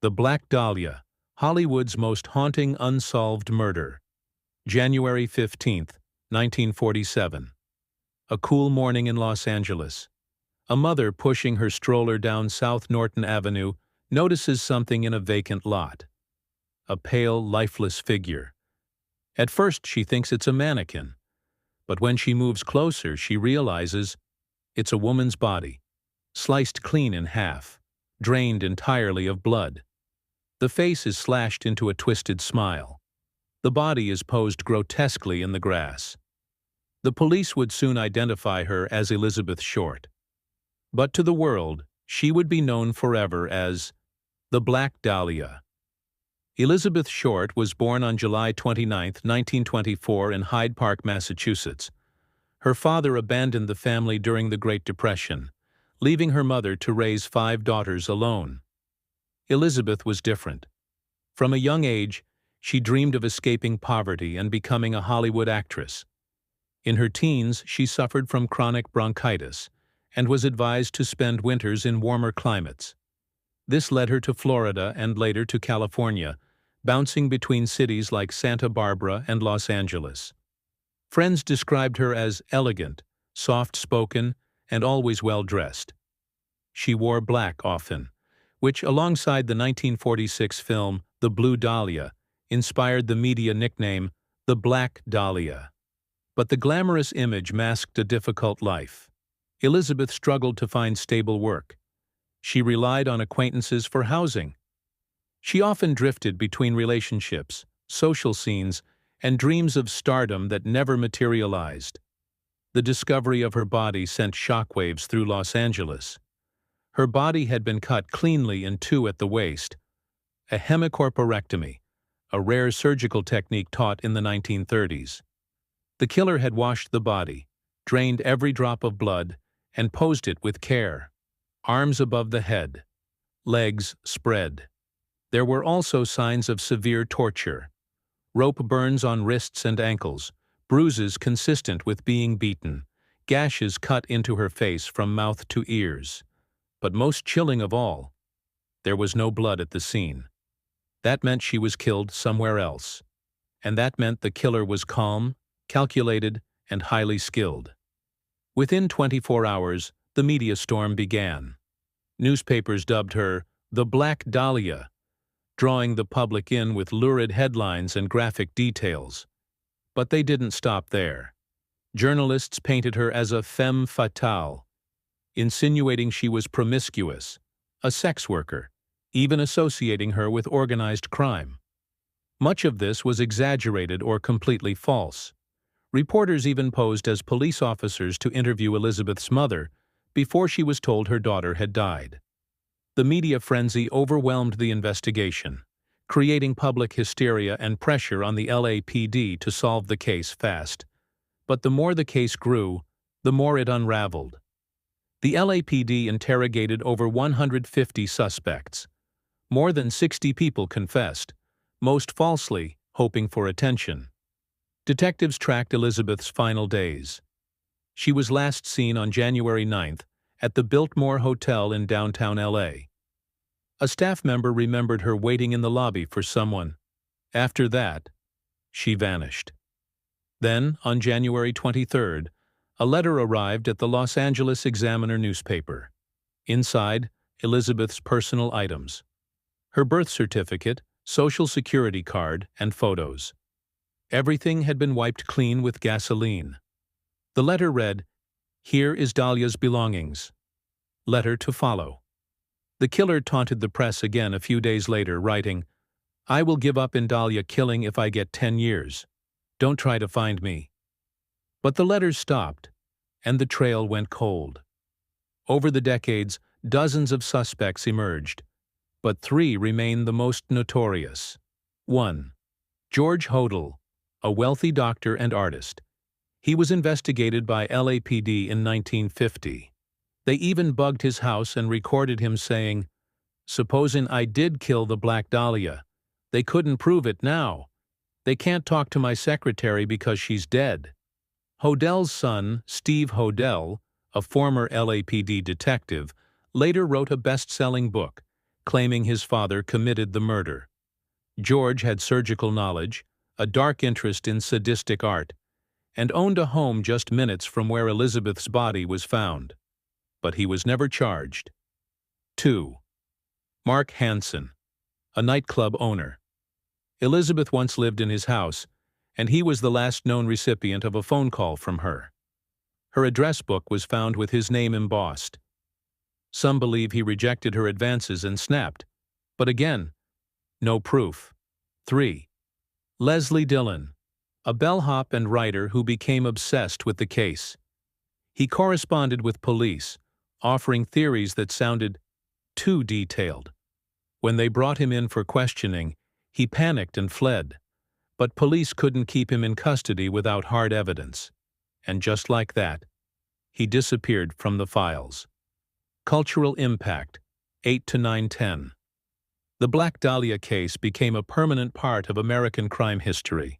The Black Dahlia, Hollywood's most haunting unsolved murder. January 15, 1947. A cool morning in Los Angeles. A mother pushing her stroller down South Norton Avenue notices something in a vacant lot. A pale, lifeless figure. At first she thinks it's a mannequin, but when she moves closer she realizes it's a woman's body, sliced clean in half, drained entirely of blood. The face is slashed into a twisted smile. The body is posed grotesquely in the grass. The police would soon identify her as Elizabeth Short. But to the world, she would be known forever as the Black Dahlia. Elizabeth Short was born on July 29, 1924 in Hyde Park, Massachusetts. Her father abandoned the family during the Great Depression, leaving her mother to raise 5 daughters alone. Elizabeth was different. From a young age, she dreamed of escaping poverty and becoming a Hollywood actress. In her teens, she suffered from chronic bronchitis and was advised to spend winters in warmer climates. This led her to Florida and later to California, bouncing between cities like Santa Barbara and Los Angeles. Friends described her as elegant, soft-spoken, and always well-dressed. She wore black often, which, alongside the 1946 film The Blue Dahlia, inspired the media nickname the Black Dahlia. But the glamorous image masked a difficult life. Elizabeth struggled to find stable work. She relied on acquaintances for housing. She often drifted between relationships, social scenes, and dreams of stardom that never materialized. The discovery of her body sent shockwaves through Los Angeles. Her body had been cut cleanly in 2 at the waist, a hemicorporectomy, a rare surgical technique taught in the 1930s. The killer had washed the body, drained every drop of blood, and posed it with care. Arms above the head, legs spread. There were also signs of severe torture. Rope burns on wrists and ankles, bruises consistent with being beaten, gashes cut into her face from mouth to ears. But most chilling of all, there was no blood at the scene. That meant she was killed somewhere else. And that meant the killer was calm, calculated, and highly skilled. Within 24 hours, the media storm began. Newspapers dubbed her the Black Dahlia, drawing the public in with lurid headlines and graphic details. But they didn't stop there. Journalists painted her as a femme fatale, insinuating she was promiscuous, a sex worker, even associating her with organized crime. Much of this was exaggerated or completely false. Reporters even posed as police officers to interview Elizabeth's mother before she was told her daughter had died. The media frenzy overwhelmed the investigation, creating public hysteria and pressure on the LAPD to solve the case fast. But the more the case grew, the more it unraveled. The LAPD interrogated over 150 suspects. More than 60 people confessed, most falsely, hoping for attention. Detectives tracked Elizabeth's final days. She was last seen on January 9th at the Biltmore Hotel in downtown LA. A staff member remembered her waiting in the lobby for someone. After that, she vanished. Then, on January 23rd, a letter arrived at the Los Angeles Examiner newspaper. Inside, Elizabeth's personal items: her birth certificate, social security card, and photos. Everything had been wiped clean with gasoline. The letter read, "Here is Dahlia's belongings. Letter to follow." The killer taunted the press again a few days later, writing, "I will give up in Dahlia killing if I get 10 years. Don't try to find me." But the letters stopped, and the trail went cold. Over the decades, dozens of suspects emerged, but 3 remain the most notorious. 1. George Hodel, a wealthy doctor and artist. He was investigated by LAPD in 1950. They even bugged his house and recorded him saying, "Supposing I did kill the Black Dahlia, they couldn't prove it now. They can't talk to my secretary because she's dead." Hodel's son, Steve Hodel, a former LAPD detective, later wrote a best-selling book, claiming his father committed the murder. George had surgical knowledge, a dark interest in sadistic art, and owned a home just minutes from where Elizabeth's body was found. But he was never charged. 2. Mark Hansen, a nightclub owner. Elizabeth once lived in his house, and he was the last known recipient of a phone call from her. Her address book was found with his name embossed. Some believe he rejected her advances and snapped, but again, no proof. 3. Leslie Dillon, a bellhop and writer who became obsessed with the case. He corresponded with police, offering theories that sounded too detailed. When they brought him in for questioning, he panicked and fled, but police couldn't keep him in custody without hard evidence. And just like that, he disappeared from the files. Cultural impact, 8 to 910. The Black Dahlia case became a permanent part of American crime history.